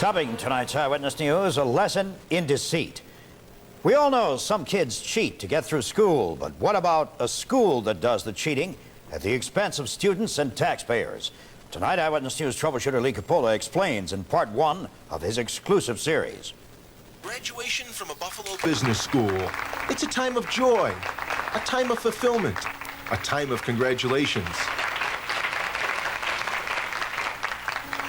Topping tonight's Eyewitness News, a lesson in deceit. We all know some kids cheat to get through school, but what about a school that does the cheating at the expense of students and taxpayers? Tonight, Eyewitness News troubleshooter Lee Coppola explains in part one of his exclusive series. Graduation from a Buffalo business school. It's a time of joy, a time of fulfillment, a time of congratulations.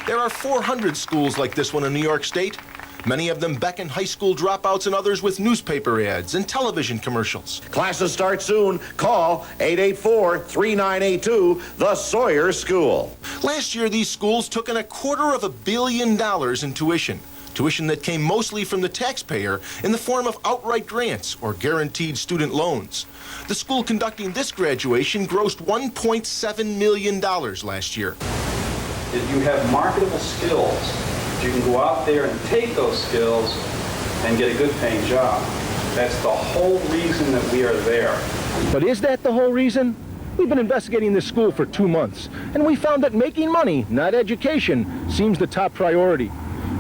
There are 400 schools like this one in New York State. Many of them beckon high school dropouts and others with newspaper ads and television commercials. Classes start soon. Call 884-3982, the Sawyer School. Last year, these schools took in $250 million in tuition. Tuition that came mostly from the taxpayer in the form of outright grants or guaranteed student loans. The school conducting this graduation grossed $1.7 million last year. Is you have marketable skills. You can go out there and take those skills and get a good paying job. That's the whole reason that we are there. But is that the whole reason? We've been investigating this school for 2 months, and we found that making money, not education, seems the top priority.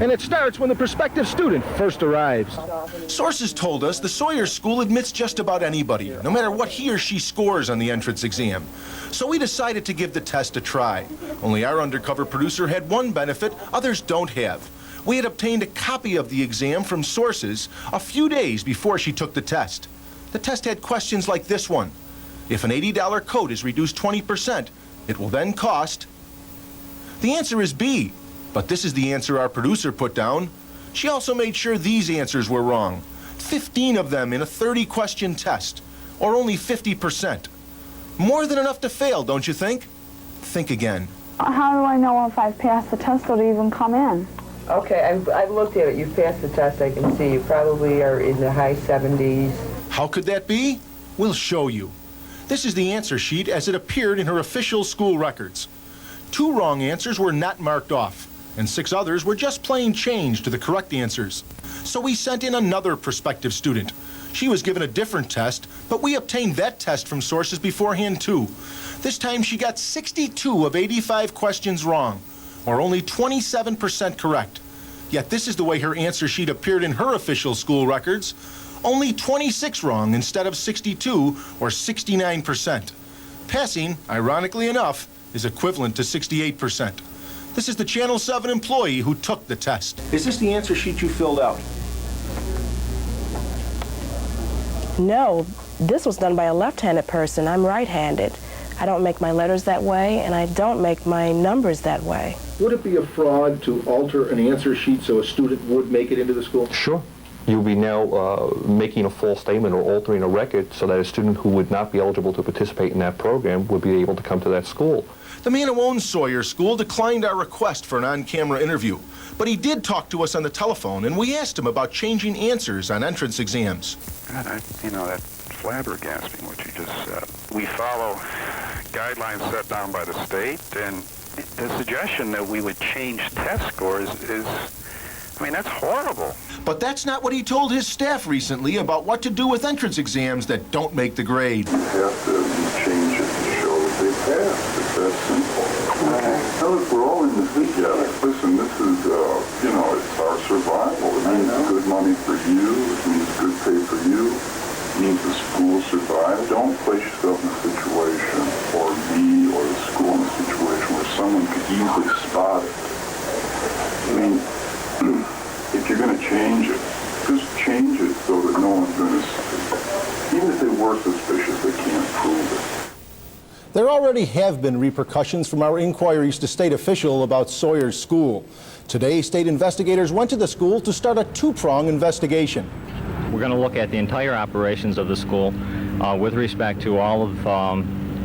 And it starts when the prospective student first arrives. Sources told us the Sawyer School admits just about anybody, no matter what he or she scores on the entrance exam. So we decided to give the test a try. Only our undercover producer had one benefit others don't have. We had obtained a copy of the exam from sources a few days before she took the test. The test had questions like this one. If an $80 coat is reduced 20%, it will then cost... The answer is B. But this is the answer our producer put down. She also made sure these answers were wrong. 15 of them in a 30-question test, or only 50%. More than enough to fail, don't you think? Think again. How do I know if I've passed the test or to even come in? Okay, I've looked at it. You've passed the test, I can see. You probably are in the high 70s. How could that be? We'll show you. This is the answer sheet as it appeared in her official school records. 2 wrong answers were not marked off, and 6 others were just plain changed to the correct answers. So we sent in another prospective student. She was given a different test, but we obtained that test from sources beforehand too. This time she got 62 of 85 questions wrong, or only 27% correct. Yet this is the way her answer sheet appeared in her official school records. Only 26 wrong instead of 62, or 69%. Passing, ironically enough, is equivalent to 68%. This is the Channel 7 employee who took the test. Is this the answer sheet you filled out? No, this was done by a left-handed person. I'm right-handed. I don't make my letters that way, and I don't make my numbers that way. Would it be a fraud to alter an answer sheet so a student would make it into the school? Sure. You'll be now making a false statement or altering a record so that a student who would not be eligible to participate in that program would be able to come to that school. The man who owns Sawyer School declined our request for an on-camera interview, but he did talk to us on the telephone, and we asked him about changing answers on entrance exams. God, that's flabbergasting what you just said. We follow guidelines set down by the state, and the suggestion that we would change test scores is, that's horrible. But that's not what he told his staff recently about what to do with entrance exams that don't make the grade. You have to change it to show that they passed. It's that simple. Tell us we're all in this together. Listen, this is, it's our survival. It means good money for you. It means good pay for you. It means the school survives. Don't place yourself in a situation, or me, or the school in a situation where someone could easily spot it. If you're going to change it, just change it so that no one's going to see. Even if they were suspicious, they can't prove it. There already have been repercussions from our inquiries to state official about Sawyer's school. Today, state investigators went to the school to start a 2-prong investigation. We're going to look at the entire operations of the school with respect to all of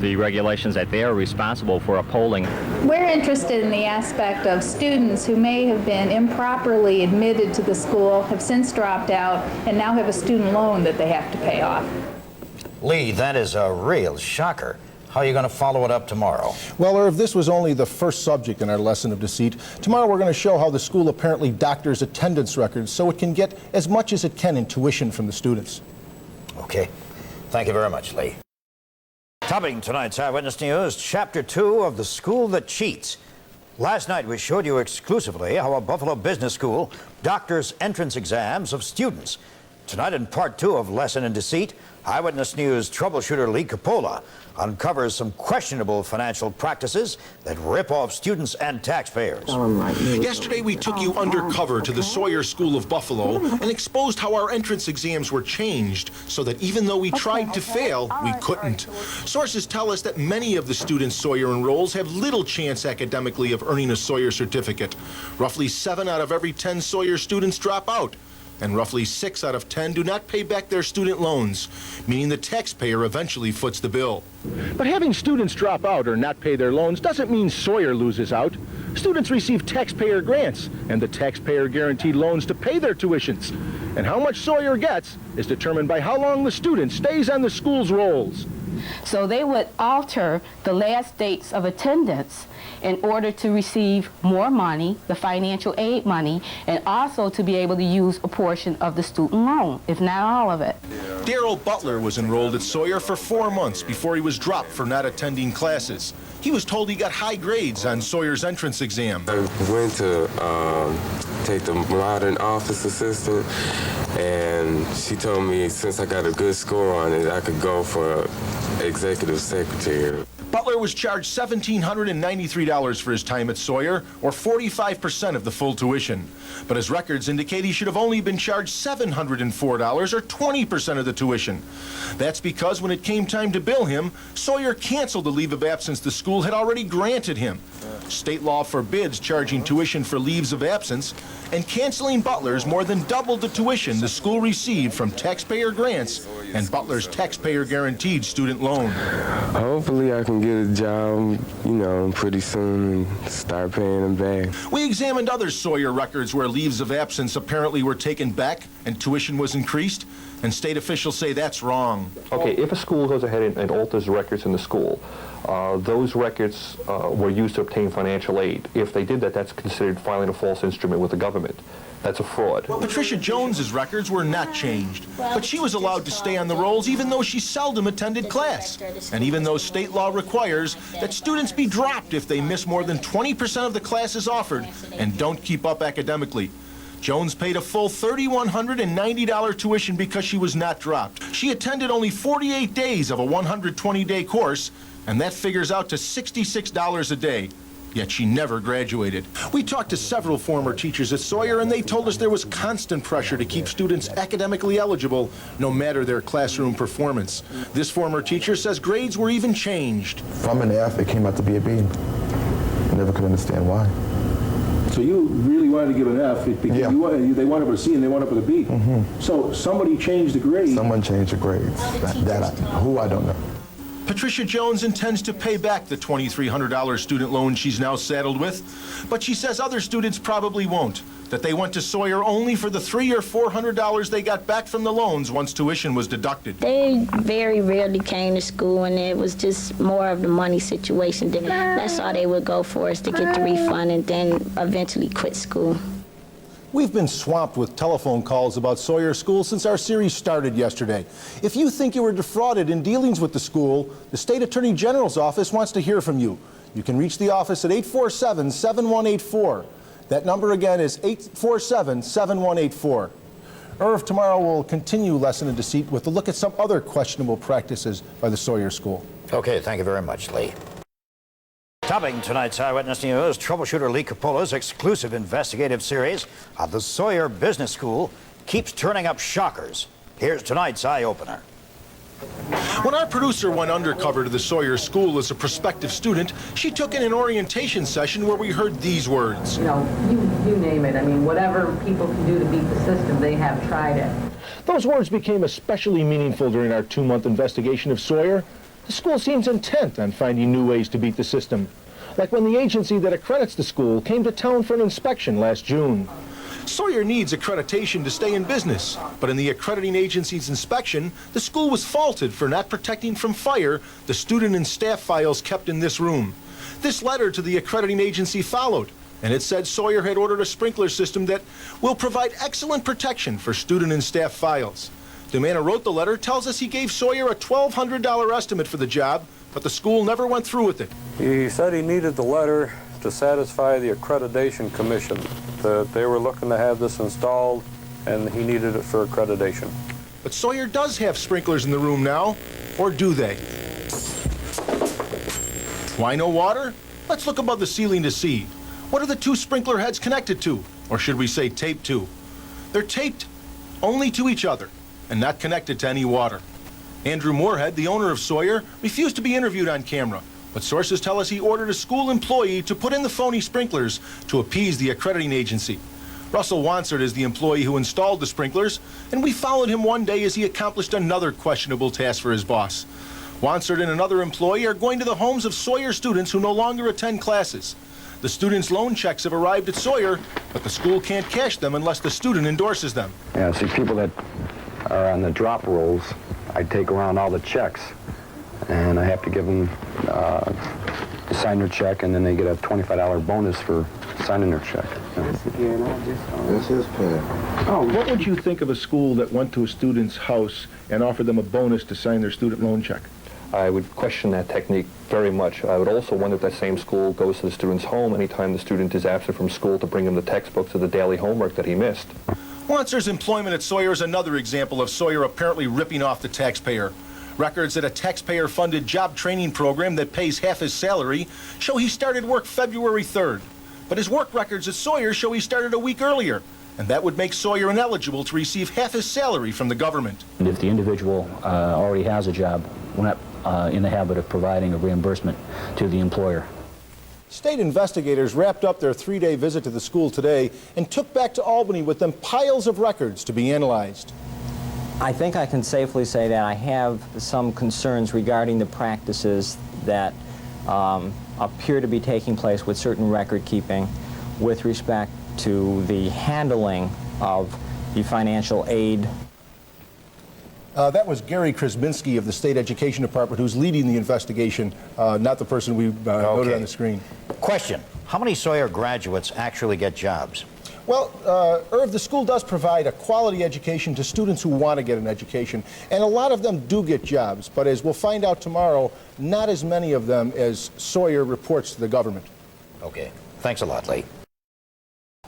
the regulations that they are responsible for upholding. We're interested in the aspect of students who may have been improperly admitted to the school, have since dropped out, and now have a student loan that they have to pay off. Lee, that is a real shocker. How are you going to follow it up tomorrow? Well, Irv, this was only the first subject in our lesson of deceit. Tomorrow we're going to show how the school apparently doctors attendance records so it can get as much as it can in tuition from the students. Okay. Thank you very much, Lee. Topping tonight's Eyewitness News, Chapter 2 of The School That Cheats. Last night, we showed you exclusively how a Buffalo business school doctors entrance exams of students. Tonight, in part 2 of Lesson in Deceit, Eyewitness News troubleshooter Lee Coppola uncovers some questionable financial practices that rip off students and taxpayers. Yesterday, we took you undercover to the Sawyer School of Buffalo and exposed how our entrance exams were changed so that even though we tried to fail, we couldn't. Sources tell us that many of the students Sawyer enrolls have little chance academically of earning a Sawyer certificate. Roughly 7 out of every 10 Sawyer students drop out, and roughly 6 out of 10 do not pay back their student loans, meaning the taxpayer eventually foots the bill. But having students drop out or not pay their loans doesn't mean Sawyer loses out. Students receive taxpayer grants and the taxpayer guaranteed loans to pay their tuitions. And how much Sawyer gets is determined by how long the student stays on the school's rolls. So they would alter the last dates of attendance in order to receive more money, the financial aid money, and also to be able to use a portion of the student loan, if not all of it. Daryl Butler was enrolled at Sawyer for 4 months before he was dropped for not attending classes. He was told he got high grades on Sawyer's entrance exam. I went to take the modern office assistant, and she told me since I got a good score on it, I could go for executive secretary. Butler was charged $1,793 for his time at Sawyer, or 45% of the full tuition. But his records indicate he should have only been charged $704, or 20% of the tuition. That's because when it came time to bill him, Sawyer canceled the leave of absence the school had already granted him. State law forbids charging tuition for leaves of absence, and canceling Butler's more than doubled the tuition the school received from taxpayer grants and Butler's taxpayer guaranteed student loan. Hopefully I can get a job, pretty soon and start paying them back. We examined other Sawyer records where leaves of absence apparently were taken back and tuition was increased, and state officials say that's wrong. Okay, if a school goes ahead and alters records in the school, those records were used to obtain financial aid. If they did that, that's considered filing a false instrument with the government. That's a fraud. Well, Patricia Jones's records were not changed, but she was allowed to stay on the rolls even though she seldom attended class, and even though state law requires that students be dropped if they miss more than 20% of the classes offered and don't keep up academically. Jones paid a full $3,190 tuition because she was not dropped. She attended only 48 days of a 120-day course, and that figures out to $66 a day. Yet she never graduated. We talked to several former teachers at Sawyer, and they told us there was constant pressure to keep students academically eligible, no matter their classroom performance. This former teacher says grades were even changed. From an F, it came out to be a B. I never could understand why. So you really wanted to give an F because they wound up with a C and they wound up with a B. Mm-hmm. So somebody changed the grade. Someone changed the grades. Who I don't know. Patricia Jones intends to pay back the $2,300 student loan she's now saddled with, but she says other students probably won't, that they went to Sawyer only for the $300 or $400 they got back from the loans once tuition was deducted. They very rarely came to school, and it was just more of the money situation. That's all they would go for, is to get the refund and then eventually quit school. We've been swamped with telephone calls about Sawyer School since our series started yesterday. If you think you were defrauded in dealings with the school, the State Attorney General's office wants to hear from you. You can reach the office at 847-7184. That number again is 847-7184. Irv, tomorrow we'll continue Lesson in Deceit with a look at some other questionable practices by the Sawyer School. Okay, thank you very much, Lee. Topping tonight's Eyewitness News, troubleshooter Lee Coppola's exclusive investigative series of the Sawyer Business School keeps turning up shockers. Here's tonight's eye-opener. When our producer went undercover to the Sawyer School as a prospective student, she took in an orientation session where we heard these words. You name it. I mean, whatever people can do to beat the system, they have tried it. Those words became especially meaningful during our 2-month investigation of Sawyer. The school seems intent on finding new ways to beat the system, like when the agency that accredits the school came to town for an inspection last June. Sawyer needs accreditation to stay in business, but in the accrediting agency's inspection, the school was faulted for not protecting from fire the student and staff files kept in this room. This letter to the accrediting agency followed, and it said Sawyer had ordered a sprinkler system that will provide excellent protection for student and staff files. The man who wrote the letter tells us he gave Sawyer a $1,200 estimate for the job, but the school never went through with it. He said he needed the letter to satisfy the accreditation commission that they were looking to have this installed and he needed it for accreditation. But Sawyer does have sprinklers in the room now, or do they? Why no water? Let's look above the ceiling to see. What are the two sprinkler heads connected to? Or should we say taped to? They're taped only to each other and not connected to any water. Andrew Moorhead, the owner of Sawyer, refused to be interviewed on camera, but sources tell us he ordered a school employee to put in the phony sprinklers to appease the accrediting agency. Russell Wansert is the employee who installed the sprinklers, and we followed him one day as he accomplished another questionable task for his boss. Wansert and another employee are going to the homes of Sawyer students who no longer attend classes. The students' loan checks have arrived at Sawyer, but the school can't cash them unless the student endorses them. Yeah, see, people that are on the drop rolls, I take around all the checks, and I have to give them to sign their check, and then they get a $25 bonus for signing their check. This is pen. Oh, what would you think of a school that went to a student's house and offered them a bonus to sign their student loan check? I would question that technique very much. I would also wonder if that same school goes to the student's home anytime the student is absent from school to bring him the textbooks or the daily homework that he missed. Wanser's employment at Sawyer is another example of Sawyer apparently ripping off the taxpayer. Records at a taxpayer-funded job training program that pays half his salary show he started work February 3rd. But his work records at Sawyer show he started a week earlier, and that would make Sawyer ineligible to receive half his salary from the government. And if the individual already has a job, we're not in the habit of providing a reimbursement to the employer. State investigators wrapped up their 3-day visit to the school today and took back to Albany with them piles of records to be analyzed. I think I can safely say that I have some concerns regarding the practices that appear to be taking place with certain record keeping with respect to the handling of the financial aid. That was Gary Krasminski of the State Education Department, who's leading the investigation, not the person we noted on the screen. Question: how many Sawyer graduates actually get jobs? Well, Irv, the school does provide a quality education to students who want to get an education, and a lot of them do get jobs, but as we'll find out tomorrow, not as many of them as Sawyer reports to the government. Okay, thanks a lot, Lee.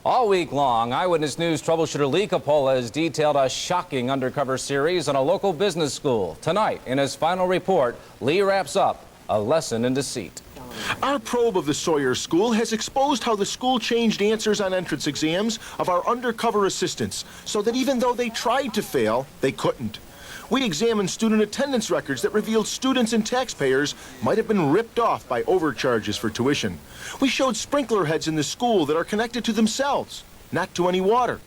All week long, Eyewitness News troubleshooter Lee Coppola has detailed a shocking undercover series on a local business school. Tonight, in his final report, Lee wraps up a lesson in deceit. Our probe of the Sawyer School has exposed how the school changed answers on entrance exams of our undercover assistants so that even though they tried to fail, they couldn't. We examined student attendance records that revealed students and taxpayers might have been ripped off by overcharges for tuition. We showed sprinkler heads in the school that are connected to themselves, not to any water.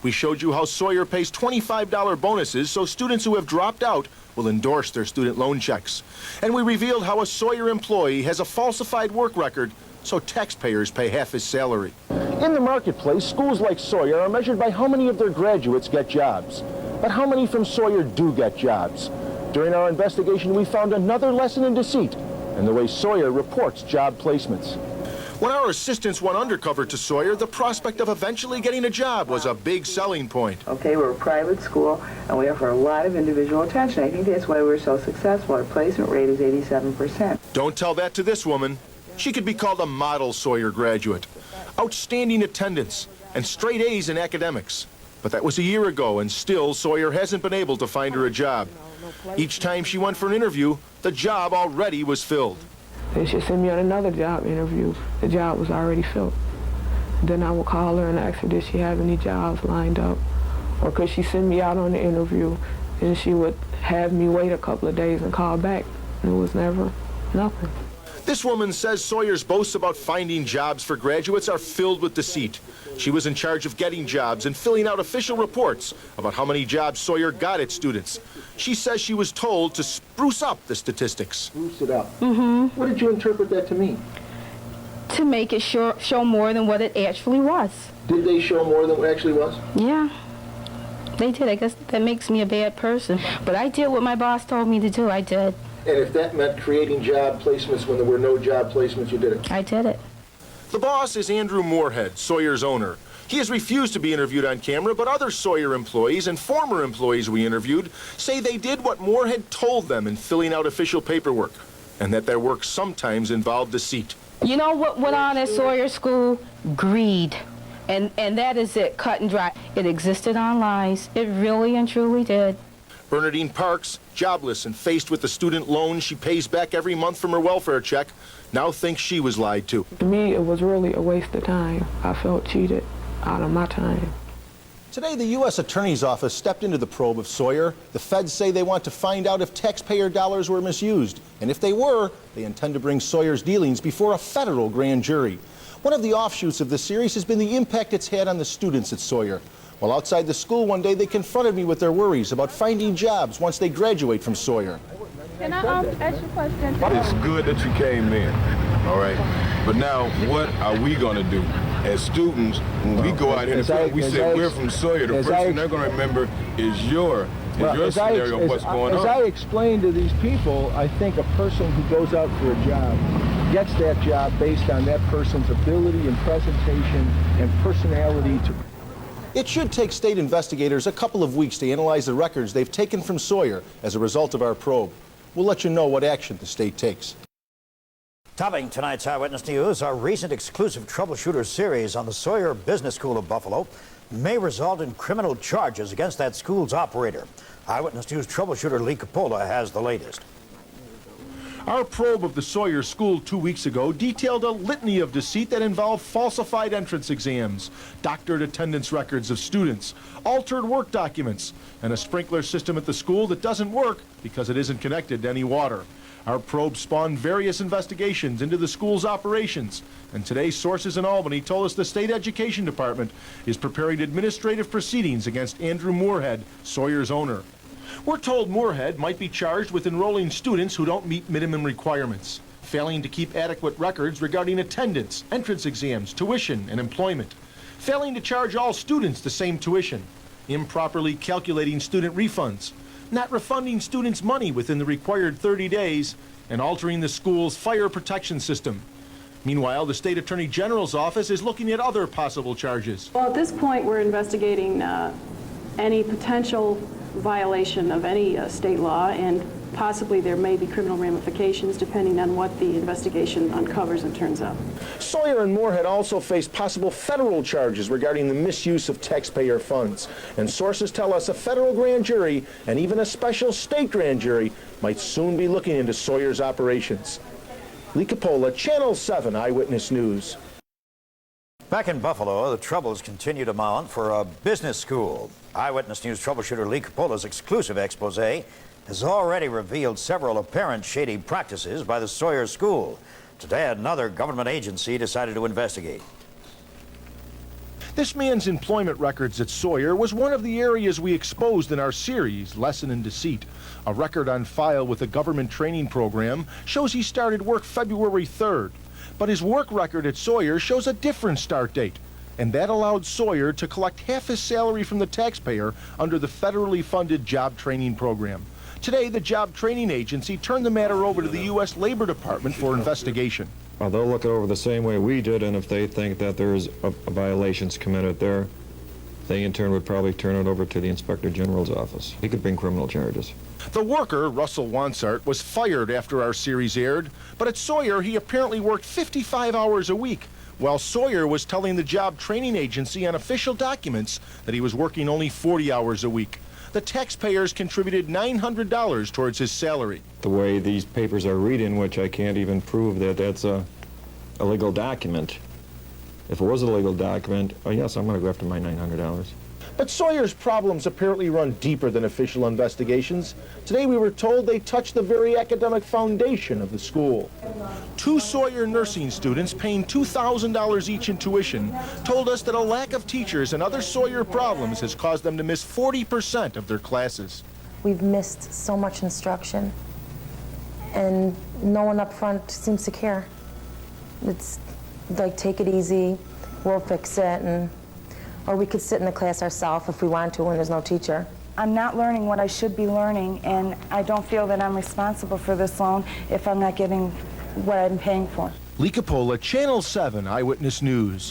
We showed you how Sawyer pays $25 bonuses so students who have dropped out will endorse their student loan checks. And we revealed how a Sawyer employee has a falsified work record so taxpayers pay half his salary. In the marketplace, schools like Sawyer are measured by how many of their graduates get jobs. But how many from Sawyer do get jobs? During our investigation, we found another lesson in deceit in the way Sawyer reports job placements. When our assistants went undercover to Sawyer, the prospect of eventually getting a job was a big selling point. Okay, we're a private school, and we offer a lot of individual attention. I think that's why we're so successful. Our placement rate is 87%. Don't tell that to this woman. She could be called a model Sawyer graduate. Outstanding attendance and straight A's in academics. But that was a year ago, and still Sawyer hasn't been able to find her a job. Each time she went for an interview, the job already was filled. They should send me on another job interview. The job was already filled. Then I would call her and ask her, did she have any jobs lined up? Or could she send me out on the interview? And she would have me wait a couple of days and call back. And it was never nothing. This woman says Sawyer's boasts about finding jobs for graduates are filled with deceit. She was in charge of getting jobs and filling out official reports about how many jobs Sawyer got at students. She says she was told to spruce up the statistics. Spruce it up? Mm-hmm. What did you interpret that to mean? To make it show more than what it actually was. Did they show more than what actually was? Yeah, they did. I guess that makes me a bad person. But I did what my boss told me to do. I did. And if that meant creating job placements when there were no job placements, you did it? I did it. The boss is Andrew Moorhead, Sawyer's owner. He has refused to be interviewed on camera, but other Sawyer employees and former employees we interviewed say they did what Moorhead told them in filling out official paperwork, and that their work sometimes involved deceit. You know what went on at Sawyer School? Greed. And that is it, cut and dry. It existed on lies. It really and truly did. Bernadine Parks, jobless and faced with the student loan she pays back every month from her welfare check, now thinks she was lied to. To me, it was really a waste of time. I felt cheated out of my time. Today, the U.S. Attorney's Office stepped into the probe of Sawyer. The feds say they want to find out if taxpayer dollars were misused. And if they were, they intend to bring Sawyer's dealings before a federal grand jury. One of the offshoots of this series has been the impact it's had on the students at Sawyer. While outside the school one day, they confronted me with their worries about finding jobs once they graduate from Sawyer. Can I ask you a question? It's good that you came in, all right? But now, what are we going to do? As students, when we go out here in the field, we say we're from Sawyer. The first thing they're going to remember is your scenario of what's going on. As I explained to these people, I think a person who goes out for a job gets that job based on that person's ability and presentation and personality to... It should take state investigators a couple of weeks to analyze the records they've taken from Sawyer as a result of our probe. We'll let you know what action the state takes. Topping tonight's Eyewitness News, our recent exclusive troubleshooter series on the Sawyer Business School of Buffalo may result in criminal charges against that school's operator. Eyewitness News troubleshooter Lee Coppola has the latest. Our probe of the Sawyer School 2 weeks ago detailed a litany of deceit that involved falsified entrance exams, doctored attendance records of students, altered work documents, and a sprinkler system at the school that doesn't work because it isn't connected to any water. Our probe spawned various investigations into the school's operations, and today sources in Albany told us the state education department is preparing administrative proceedings against Andrew Moorhead, Sawyer's owner. We're told Moorhead might be charged with enrolling students who don't meet minimum requirements, failing to keep adequate records regarding attendance, entrance exams, tuition, and employment, failing to charge all students the same tuition, improperly calculating student refunds, not refunding students money within the required 30 days, and altering the school's fire protection system. Meanwhile, the State Attorney General's office is looking at other possible charges. Well, at this point, we're investigating any potential violation of any state law, and possibly there may be criminal ramifications depending on what the investigation uncovers and turns up. Sawyer and Moorhead also face possible federal charges regarding the misuse of taxpayer funds. And sources tell us a federal grand jury and even a special state grand jury might soon be looking into Sawyer's operations. Lee Coppola, Channel 7 Eyewitness News. Back in Buffalo, the troubles continue to mount for a business school. Eyewitness News troubleshooter Lee Coppola's exclusive expose has already revealed several apparent shady practices by the Sawyer School. Today, another government agency decided to investigate. This man's employment records at Sawyer was one of the areas we exposed in our series, Lesson in Deceit. A record on file with a government training program shows he started work February 3rd. But his work record at Sawyer shows a different start date, and that allowed Sawyer to collect half his salary from the taxpayer under the federally funded job training program. Today, the job training agency turned the matter over to the U.S. Labor Department for investigation. They'll look it over the same way we did, and if they think that there's a violations committed there, they in turn would probably turn it over to the Inspector General's office. He could bring criminal charges. The worker, Russell Wansart, was fired after our series aired, but at Sawyer he apparently worked 55 hours a week, while Sawyer was telling the job training agency on official documents that he was working only 40 hours a week. The taxpayers contributed $900 towards his salary. The way these papers are reading, which I can't even prove that that's a legal document. If it was a legal document, oh yes, I'm going to go after my $900. But Sawyer's problems apparently run deeper than official investigations. Today we were told they touch the very academic foundation of the school. 2 Sawyer nursing students paying $2,000 each in tuition told us that a lack of teachers and other Sawyer problems has caused them to miss 40% of their classes. We've missed so much instruction, and no one up front seems to care. It's like, take it easy, we'll fix it, or we could sit in the class ourselves if we want to when there's no teacher. I'm not learning what I should be learning, and I don't feel that I'm responsible for this loan if I'm not getting what I'm paying for. Lee Coppola, Channel 7 Eyewitness News.